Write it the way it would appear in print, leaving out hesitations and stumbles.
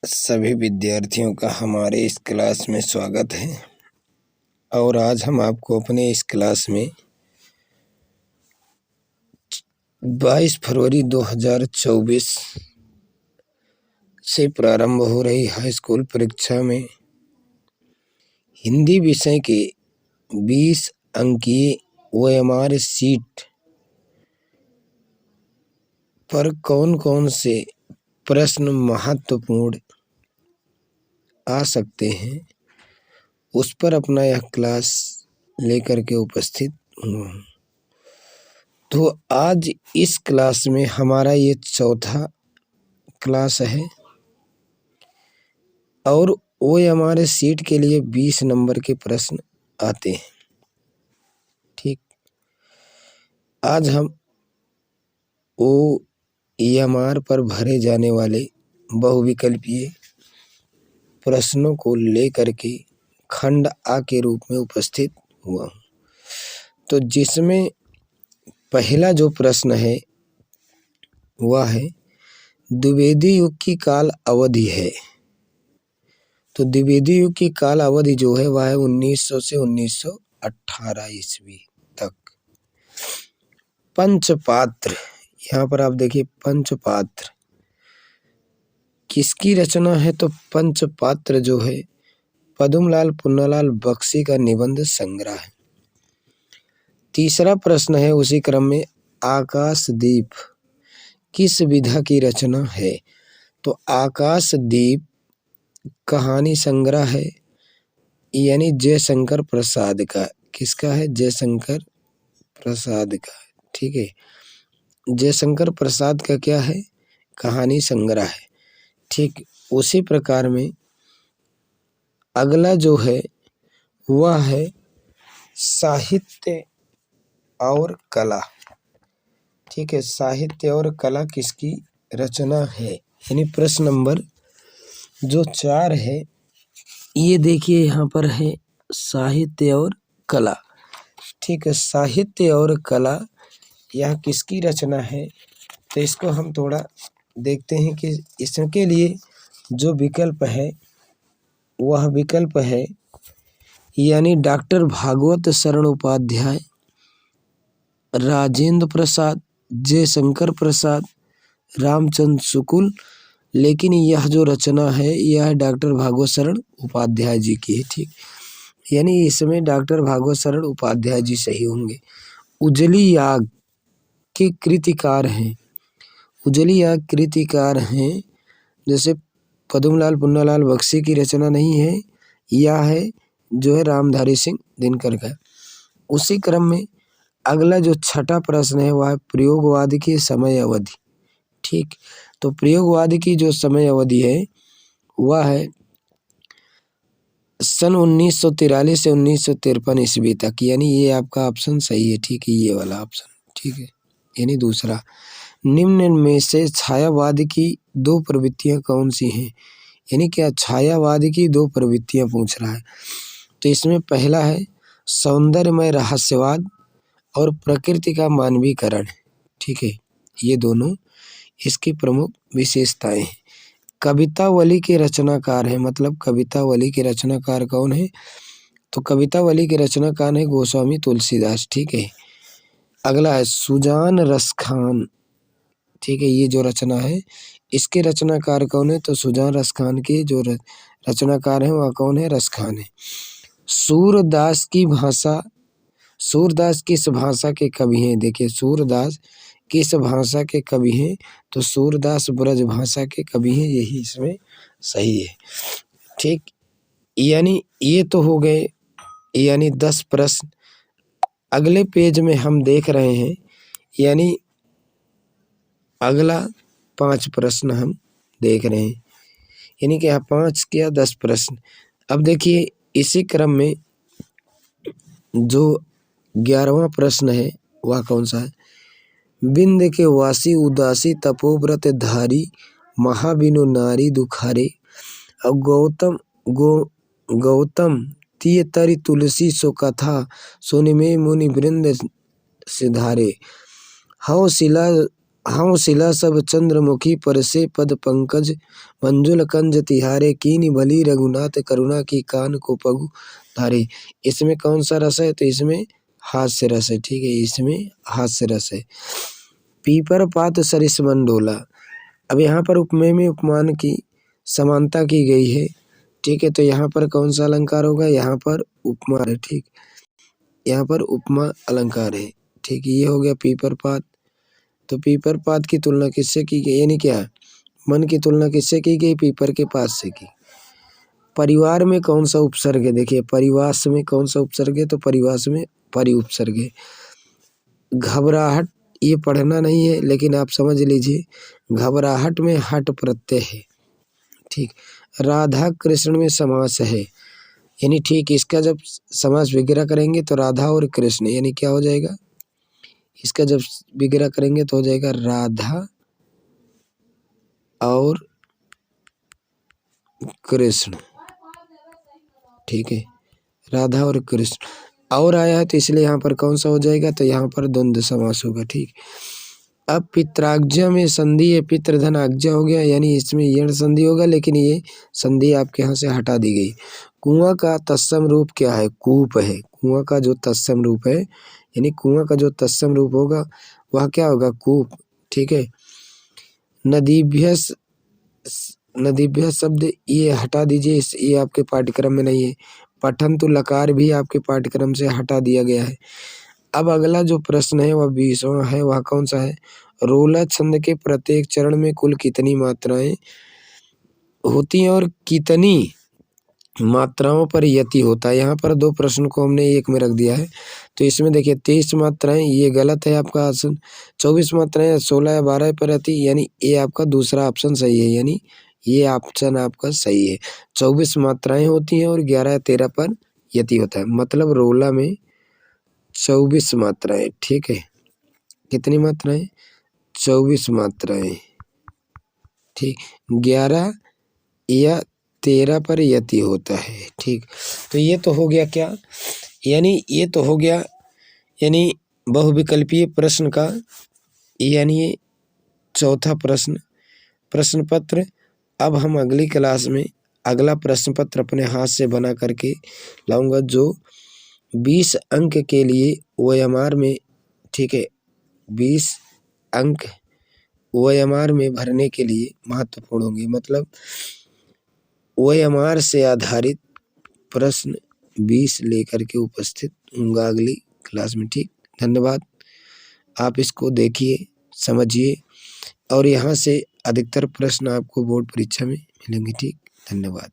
सभी विद्यार्थियों का हमारे इस क्लास में स्वागत है। और आज हम आपको अपने इस क्लास में 22 फरवरी 2024 से प्रारंभ हो रही हाई स्कूल परीक्षा में हिंदी विषय के 20 अंकीय OMR शीट पर कौन कौन से प्रश्न महत्वपूर्ण आ सकते हैं, उस पर अपना यह क्लास लेकर के उपस्थित हुआ हूँ। तो आज इस क्लास में हमारा ये चौथा क्लास है और OMR शीट के लिए 20 नंबर के प्रश्न आते हैं। ठीक, आज हम OMR पर भरे जाने वाले बहुविकल्पीय प्रश्नों को लेकर के खंड आ के रूप में उपस्थित हुआ हूँ। तो जिसमें पहला जो प्रश्न है वह है द्विवेदी युग की काल अवधि है। तो द्विवेदी युग की काल अवधि जो है वह है 1900 से 1918 ईस्वी तक। पंचपात्र, यहाँ पर आप देखिए पंचपात्र किसकी रचना है? तो पंचपात्र जो है पद्मलाल पुन्नालाल बख्शी का निबंध संग्रह है। तीसरा प्रश्न है उसी क्रम में, आकाशदीप किस विधा की रचना है? तो आकाशदीप कहानी संग्रह है, यानी जयशंकर प्रसाद का। किसका है? जयशंकर प्रसाद का। ठीक है, जयशंकर प्रसाद का क्या है? कहानी संग्रह है। ठीक, उसी प्रकार में अगला जो है वह है साहित्य और कला। ठीक है, साहित्य और कला किसकी रचना है? यानी प्रश्न नंबर जो 4 है, ये देखिए यहाँ पर है साहित्य और कला। ठीक है, साहित्य और कला यह किसकी रचना है? तो इसको हम थोड़ा देखते हैं कि इसके लिए जो विकल्प है वह विकल्प है यानी डॉक्टर भागवत शरण उपाध्याय, राजेंद्र प्रसाद, जयशंकर प्रसाद, रामचंद्र शुक्ल। लेकिन यह जो रचना है यह डॉक्टर भागवत शरण उपाध्याय जी की है। ठीक, यानी इसमें डॉक्टर भागवत शरण उपाध्याय जी सही होंगे। उजली याग के कृतिकार हैं, उजली याग कृतिकार हैं। जैसे पद्मलाल पुन्नालाल बख्शी की रचना नहीं है, यह है जो है रामधारी सिंह दिनकर का। उसी क्रम में अगला जो छठा प्रश्न है वह है प्रयोगवाद की समय अवधि। ठीक, तो प्रयोगवाद की जो समय अवधि है वह है सन 1943 से 1953 ईस्वी तक। यानी ये आपका ऑप्शन सही है। ठीक है, ये वाला ऑप्शन ठीक है, यानी दूसरा। निम्न में से छायावाद की 2 प्रवृत्तियां कौन सी हैं? यानी क्या छायावाद की 2 प्रवृत्तियां पूछ रहा है। तो इसमें पहला है सौंदर्यमय रहस्यवाद और प्रकृति का मानवीकरण। ठीक है, ये दोनों इसकी प्रमुख विशेषताएं हैं। कवितावली के रचनाकार है, मतलब कवितावली के रचनाकार कौन है? तो कवितावली के रचनाकार है गोस्वामी तुलसीदास। ठीक है, अगला है सुजान रसखान। ठीक है, ये जो रचना है इसके रचनाकार कौन है? तो सुजान रसखान के जो रचनाकार हैं वह कौन है? रसखान है। सूरदास की भाषा, सूरदास किस भाषा के कवि हैं? देखिए सूरदास किस भाषा के कवि हैं? तो सूरदास ब्रज भाषा के कवि हैं, यही इसमें सही है। ठीक, यानी ये तो हो गए यानी 10 प्रश्न। अगले पेज में हम देख रहे हैं यानी अगला 5 प्रश्न हम देख रहे हैं, यानी कि 5 क्या 10 प्रश्न। अब देखिए इसी क्रम में जो 11वां प्रश्न है वह कौन सा है? बिंद के वासी उदासी तपोव्रत धारी महाबिनु नारी दुखारे। अब गौतम तिय तरि तुलसी सो कथा सुनि में मुनि वृंद सिधारे। हौ शिला हम शिला सब चंद्रमुखी परसे पद पंकज मंजुल कंज तिहारे कीनी भली रघुनाथ करुणा की कान को पगु धारे। इसमें कौन सा रस है? तो इसमें हास्य रस है। ठीक है, इसमें हास्य रस है। पीपर पात सरिस मन डोला। अब यहाँ पर उपमेय में उपमान की समानता की गई है। ठीक है, तो यहाँ पर कौन सा अलंकार होगा? यहाँ पर उपमा है। ठीक, यहाँ पर उपमा अलंकार है। ठीक, ये हो गया पीपर पात। तो पीपर पात की तुलना किससे की गई? यानी क्या, मन की तुलना किससे की गई? पीपर के पात से की। परिवार में कौन सा उपसर्ग है? देखिए, परिवास में कौन सा उपसर्ग है? तो परिवास में परि उपसर्ग है। घबराहट, ये पढ़ना नहीं है लेकिन आप समझ लीजिए, घबराहट में हट प्रत्यय है। ठीक, राधा कृष्ण में समास है, यानी ठीक इसका जब समास विग्रह करेंगे तो राधा और कृष्ण, यानी क्या हो जाएगा? इसका जब विग्रह करेंगे तो हो जाएगा राधा और कृष्ण। ठीक है, राधा और कृष्ण और आया है तो इसलिए यहाँ पर कौन सा हो जाएगा? तो यहाँ पर द्वंद्व समास होगा। ठीक, अब पित्राज्ञा में संधि है, पितृ धन आज्ञा हो गया, यानी इसमें यण संधि होगा, लेकिन ये संधि आपके यहाँ से हटा दी गई। कुआं का तत्सम रूप क्या है? कूप है। कुआं का जो तत्सम रूप है, यानी कुआं का जो तत्सम रूप होगा वह क्या होगा? कूप। ठीक है, नदीभ्य नदीभ्य शब्द ये हटा दीजिए, ये आपके पाठ्यक्रम में नहीं है। पठन तो लकार भी आपके पाठ्यक्रम से हटा दिया गया है। अब अगला जो प्रश्न है वह 20वां है, वह कौन सा है? रोला छंद के प्रत्येक चरण में कुल कितनी मात्राएं होती हैं और कितनी मात्राओं पर यति होता है? यहाँ पर दो प्रश्न को हमने एक में रख दिया है। तो इसमें देखिए 23 मात्राएं, ये गलत है आपका ऑप्शन। 24 मात्राएं, 16 या 12 पर यति, यानी ये आपका दूसरा ऑप्शन सही है, यानी ये ऑप्शन आपका सही है। 24 मात्राएं होती हैं और 11 या 13 पर यति होता है, मतलब रोला में 24 मात्राएं। ठीक है, कितनी मात्राएं? 24 मात्राएं। ठीक, 11 या 13 पर यति होता है। ठीक, तो ये तो हो गया क्या, यानी ये तो हो गया यानी बहुविकल्पीय प्रश्न का, यानी ये चौथा प्रश्न प्रश्न पत्र। अब हम अगली क्लास में अगला प्रश्न पत्र अपने हाथ से बना करके लाऊंगा, जो 20 अंक के लिए OMR में, ठीक है, 20 अंक OMR में भरने के लिए महत्वपूर्ण होंगे। मतलब OMR से आधारित प्रश्न 20 लेकर के उपस्थित होऊंगा अगली क्लास में। ठीक, धन्यवाद। आप इसको देखिए, समझिए, और यहाँ से अधिकतर प्रश्न आपको बोर्ड परीक्षा में मिलेंगे। ठीक, धन्यवाद।